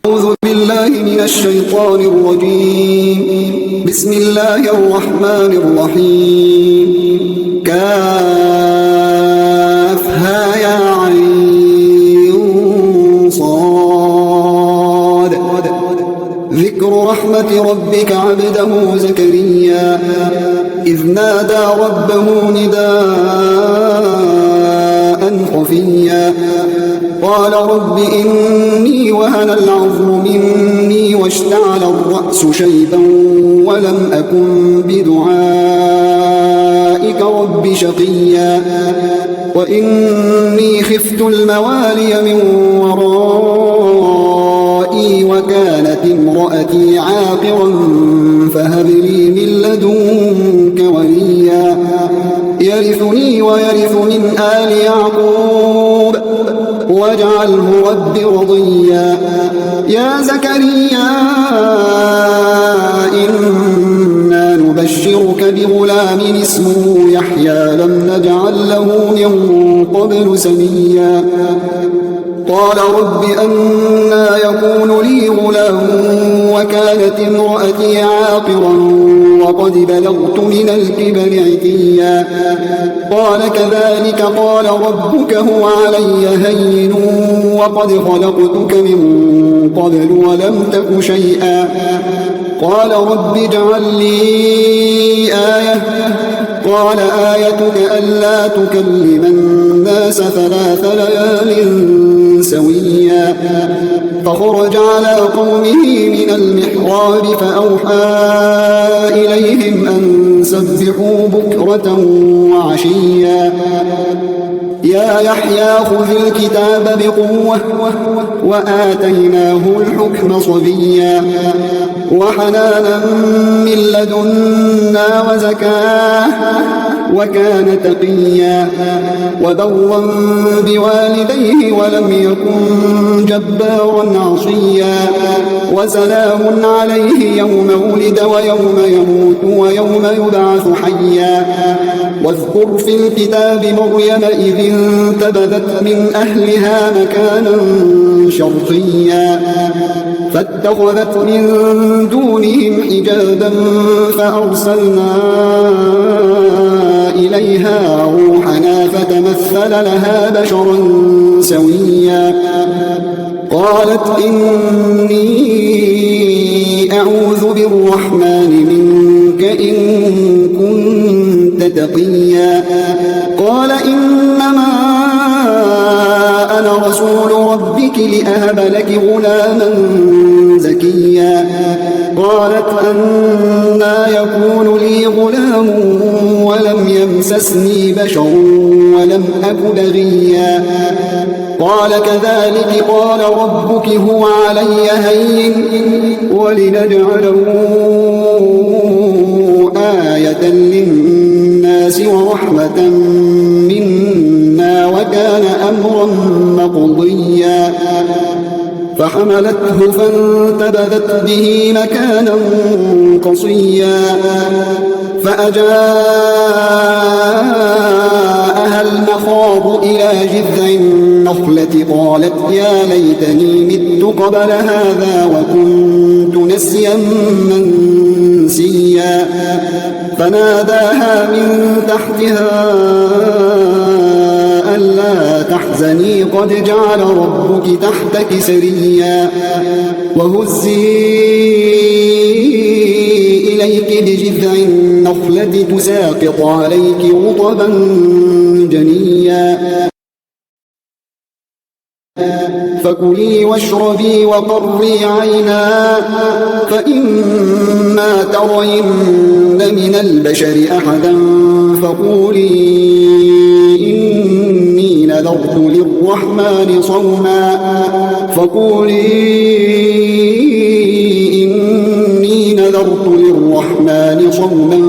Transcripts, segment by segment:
أعوذ بالله من الشيطان الرجيم. بسم الله الرحمن الرحيم. كافها يا عين صاد. ذكر رحمة ربك عبده زكريا إذ نادى ربه نداء خفيا قال رب إني وهن العظم مني واشتعل الرأس شيبا ولم أكن بدعائك رب شقيا وإني خفت الموالي من ورائي وكانت امرأتي عاقرا فهب لي من لدنك وليا يرثني ويرث من آل يعقوب واجعله رب رضيا يا زكريا إنا نبشرك بغلام اسمه يحيى لم نجعل له من قبل سميا قال رب أنى يكون لي غلام وكانت امرأتي عاقرا وقد بلغت من الكبر عتيا قال كذلك قال ربك هو علي هين وقد خلقتك من قبل ولم تك شيئا قال رب اجعل لي آية قال آيتك ألا تكلم الناس 3 ليال سويا فخرج على قومه من المحراب فأوحى إليهم أن سبحوا بكرة وعشيا يا يحيى خذ الكتاب بقوة وآتيناه الحكم صبيا وحنانا من لدنا وزكاة وكان تقيا وبرا بوالديه ولم يكن جبارا عصيا وسلام عليه يوم ولد ويوم يموت ويوم يبعث حيا واذكر في الكتاب مريم إذ انتبذت من أهلها مكانا شرقيا فاتخذت من دونهم حجابا فأرسلنا إليها روحنا فتمثل لها بشرا سويا قالت إني أعوذ بالرحمن منك إن كنت تقيا قال إنما أنا رسول ربك لأهب لك غلاما زكيا قالت أنى يكون لي غلام ولم يمسسني بشر ولم أك بغيا قال كذلك قال ربك هو علي هين ولنجعله آية للناس ورحمة منا وكان أمرا مقضيا فحملته فانتبذت به مكانا قصيا فأجاءها المخاض إلى جذع النخلة قالت يا ليتني مت قبل هذا وكنت نسيا منسيا فناداها من تحتها ألا تحزني قد جعل ربك تحتك سريا وهزي إليك بجذع النخلة تساقط عليك رطبا جنيا فكلي واشربي وقري عينا فإما ترين من البشر أحدا فقولي إني نذرت للرحمن صوما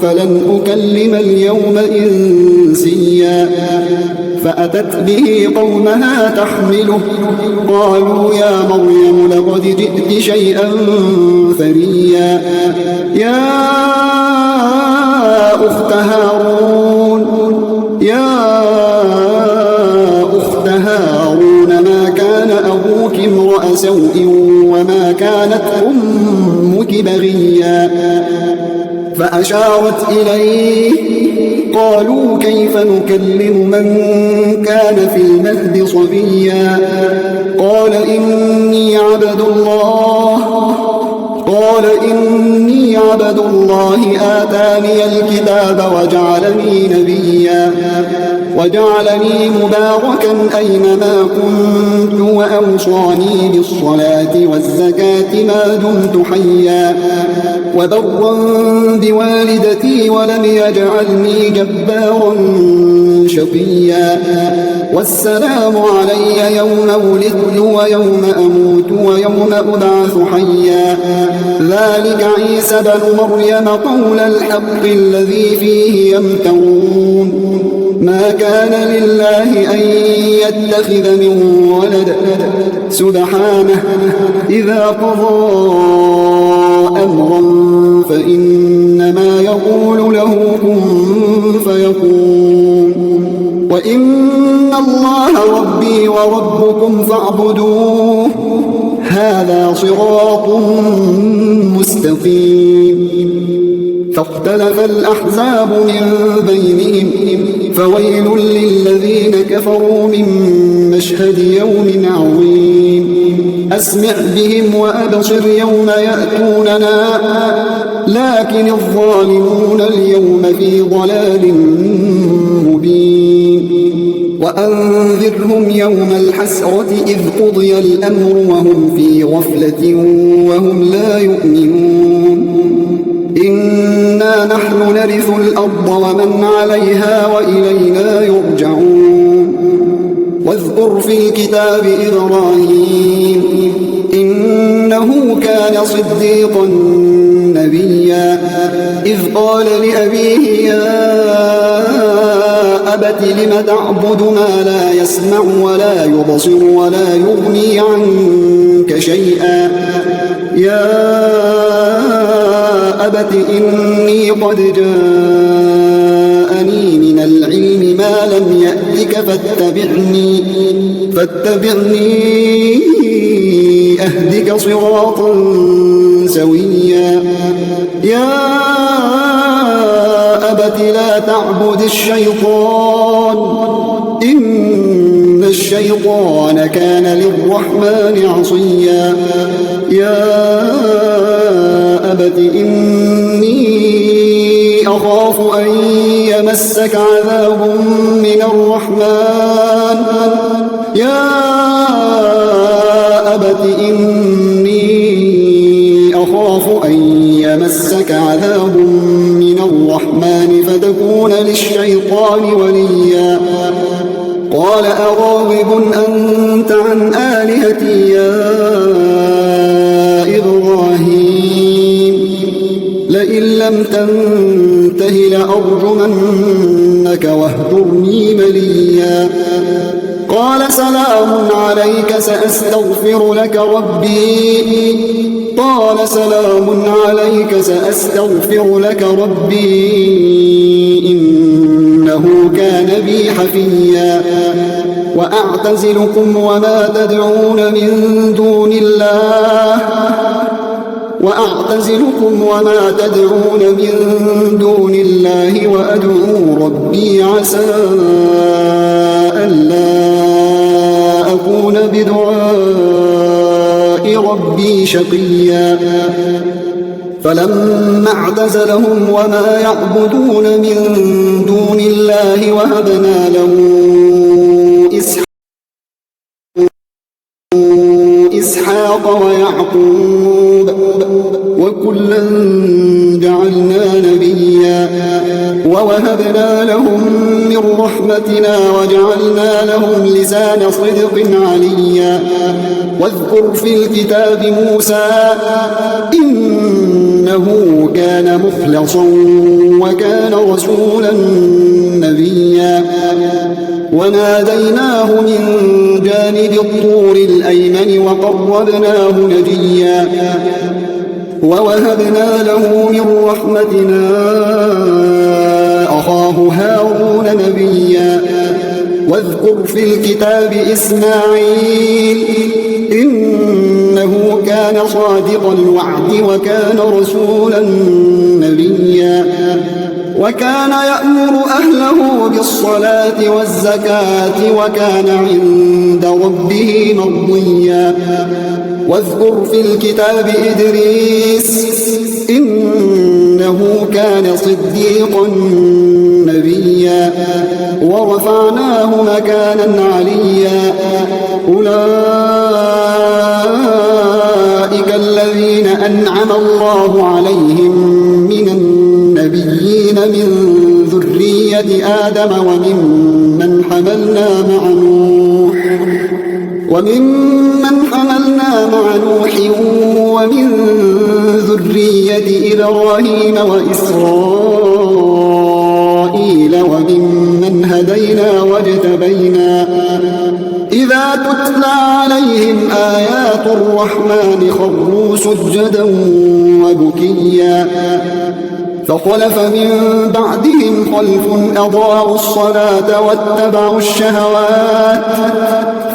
فلن أكلم اليوم إنسيا فأتت به قومها تحمله قالوا يا مريم لقد جئت شيئا فريا يا أخت هارون ما كان أبوك امرأ سوء وما كانت أمك بغيا فأشارت إليه قالوا كيف نكلم من كان في المهد صبيا قال إني عبد الله آتاني الكتاب وجعلني مباركا أينما كنت وأوصاني بالصلاة والزكاة ما دمت حيا وبرا بوالدتي ولم يجعلني جبارا شقيا والسلام علي يوم ولدت ويوم أموت ويوم أبعث حيا ذلك عيسى بن مريم قول الحق الذي فيه يمترون ما كان لله أن يتخذ من ولد سبحانه إذا قضى أمرا فإنما يقول له كن فيكون وإن الله ربي وربكم فاعبدوه هذا صراط مستقيم فاختلف الأحزاب من بينهم فويل للذين كفروا من مشهد يوم عظيم أسمع بهم وأبصر يوم يأتوننا لكن الظالمون اليوم في ضلال مبين وأنذرهم يوم الحسرة إذ قضي الأمر وهم في غفلة وهم لا يؤمنون إنا نحن نرث الأرض ومن عليها وإلينا يرجعون واذكر في الكتاب إبراهيم إنه كان صديقا نبيا إذ قال لأبيه يا أبت لم تعبد ما لا يسمع ولا يبصر ولا يغني عنك شيئا يا أبت إني قد جاءني من العلم ما لم يأتك فاتبعني أهدك صراطا سويا يا أبت لا تعبد الشيطان إن الشيطان كان للرحمن عصيا يا أبت إني أخاف أن يمسك عذاب من الرحمن يا أبت إني أخاف أن يمسك عذاب من الرحمن فتكون للشيطان وليا قال أراغب أنت عن آلهتي يا إبراهيم لئن لم تنته لأرجمنك واهجرني مليا قال سلام عليك سأستغفر لك ربي إنه كان بي حفيا وأعتزلكم وما تدعون من دون الله وأدعو ربي عسى ألا أكون بدعاء ربي شقيا فلما اعتزلهم وما يعبدون من دون الله وهبنا له إسحاق ويعقوب وكلا جعلنا نبيا ووهبنا لهم من رحمتنا وجعلنا لهم لسان صدق عليا واذكر في الكتاب موسى إنه كان مخلصا وكان رسولا نبيا وناديناه من جانب الطور الأيمن وقربناه نجيا ووهبنا له من رحمتنا أخاه هارون نبيا واذكر في الكتاب إسماعيل صادق الوعد وكان رسولا نبيا وكان يأمر أهله بالصلاة والزكاة وكان عند ربه مرضيا واذكر في الكتاب إدريس إنه كان صديقا نبيا ورفعناه مكانا عليا أولئك الذين أنعم الله عليهم من النبيين من ذرية آدم وممن حملنا مع نوح ومن ذرية إبراهيم وإسرائيل وممن هدينا واجتبينا إذا تتلى عليهم آيات الرحمن خروا سجدا وبكيا فخلف من بعدهم خلف أضاعوا الصلاة واتبعوا الشهوات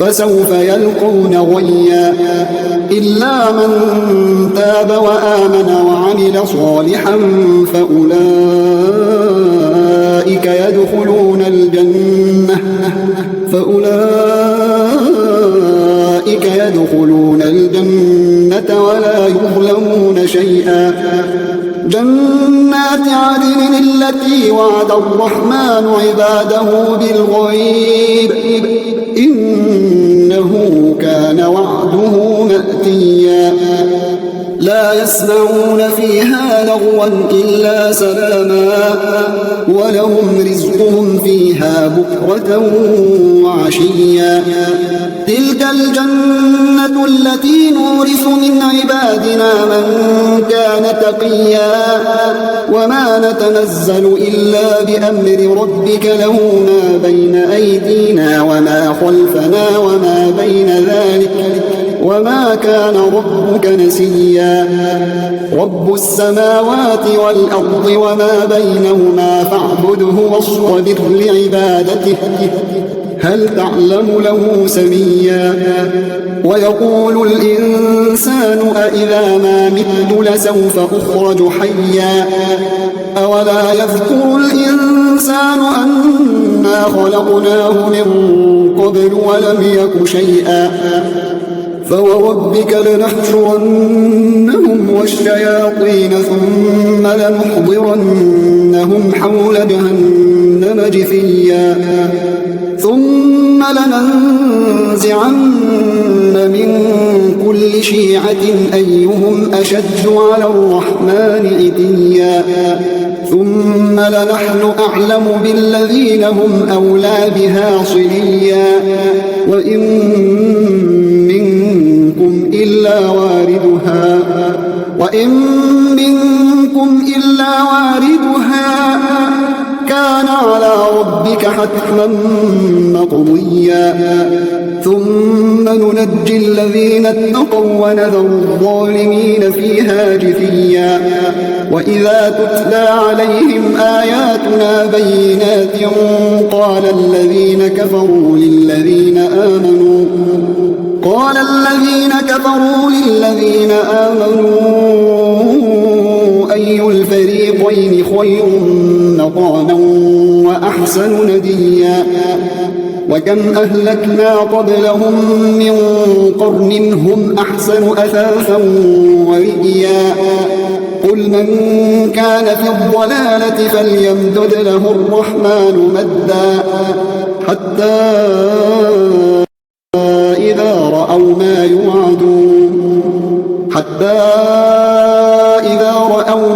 فسوف يلقون غيا إلا من تاب وآمن وعمل صالحا فأولئك يدخلون الجنة ولا يظلمون شيئا جنات عدن التي وعد الرحمن عباده بالغيب إنه كان وعده مأتيا لا يسمعون فيها لغوا إلا سلاما ولهم رزقهم فيها بكرة وعشيا تلك الجنة التي نورث من عبادنا من كان تقيا وما نتنزل إلا بأمر ربك له ما بين أيدينا وما خلفنا وما بين ذلك وما كان ربك نسيا رب السماوات والأرض وما بينهما فاعبده واصطبر لعبادته هل تعلم له سميا ويقول الإنسان أإذا ما مت لسوف أخرج حيا أولا يذكر الإنسان أنا خلقناه من قبل ولم يك شيئا فوربك لنحشرنهم والشياطين ثم لنحضرنهم حول جهنم جثيا ثم لننزعن من كل شيعة أيهم أشد على الرحمن عتيا ثم لنحن أعلم بالذين هم أولى بها صليا وإن منكم إلا واردها كان على ربك حتما مقضيا ثم ننجي الذين اتقوا ونذر الظالمين فيها جثيا وإذا تتلى عليهم آياتنا بينات قال الذين كفروا للذين آمنوا أي الفريقين خير مقاما وأحسن نديا وكم أهلكنا قبلهم من قرن هم أحسن أثاثا ورئيا قل من كان في الضلالة فليمدد له الرحمن مدا حتى إذا رأوا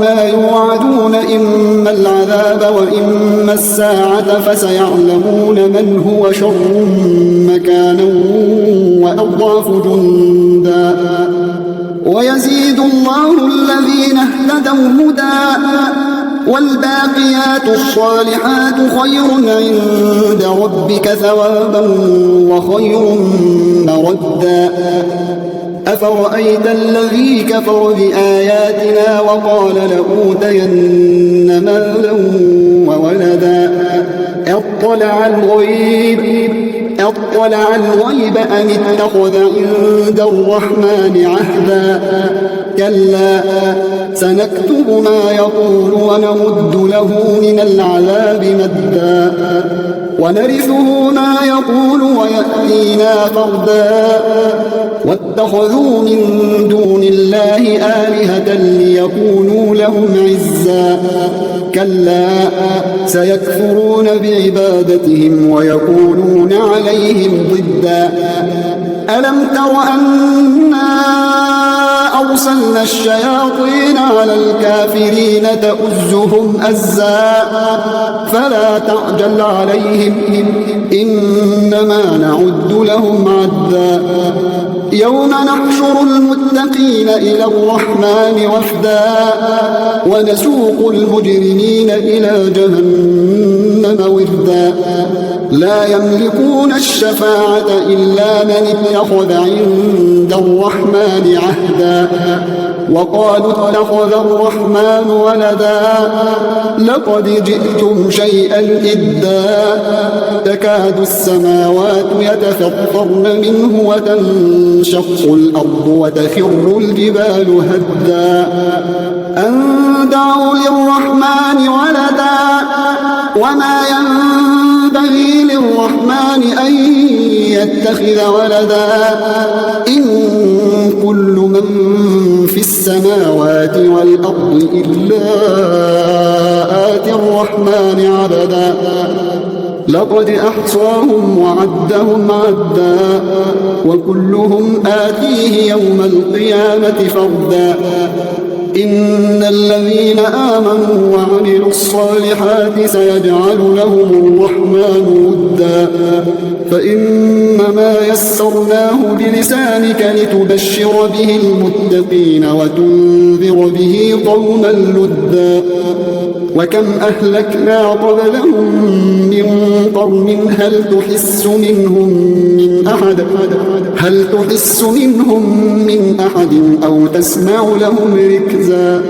ما يوعدون إما العذاب وإما الساعة فسيعلمون من هو شر مكانا وأضعف جندا ويزيد الله الذين اهتدوا هدى والباقيات الصالحات خير عند ربك ثوابا وخير مردا أفرأيت الذي كفر بآياتنا وقال لأوتين مالا وولدا أطلع الغيب أم اتخذ عند الرحمن عهدا كلا سنكتب ما يقول ونمد له من العذاب مدا ونرثه ما يقول ويأتينا فردا واتخذوا من دون الله آلهة ليكونوا لهم عزا كلا سيكفرون بعبادتهم ويكونون عليهم ضدا ألم تر أنا أرسلنا الشياطين على الكافرين تؤزهم أزا فلا تعجل عليهم إنما نعد لهم عدا يوم نحشر المتقين إلى الرحمن وفدا ونسوق المجرمين إلى جهنم وردا لا يملكون الشفاعة إلا من اتخذ عند الرحمن عهدا وقالوا اتخذ الرحمن ولدا لقد جئتم شيئا إدا تكاد السماوات يتفطرن منه وتنشق الأرض وتخر الجبال هدا أن دعوا للرحمن ولدا وما ينبغي للرحمن أن يتخذ ولدا إن كل من في السماوات والأرض إلا آتي الرحمن عبدا لقد أحصاهم وعدهم عدا وكلهم آتيه يوم القيامة فردا إن الذين آمنوا وعملوا الصالحات سيجعل لهم الرحمن ودا فإنما يسرناه بلسانك لتبشر به المتقين وتنذر به قوما لدا وكم أهلكنا قبلهم من قرن هل تحس منهم من أحد أو تسمع لهم ركزا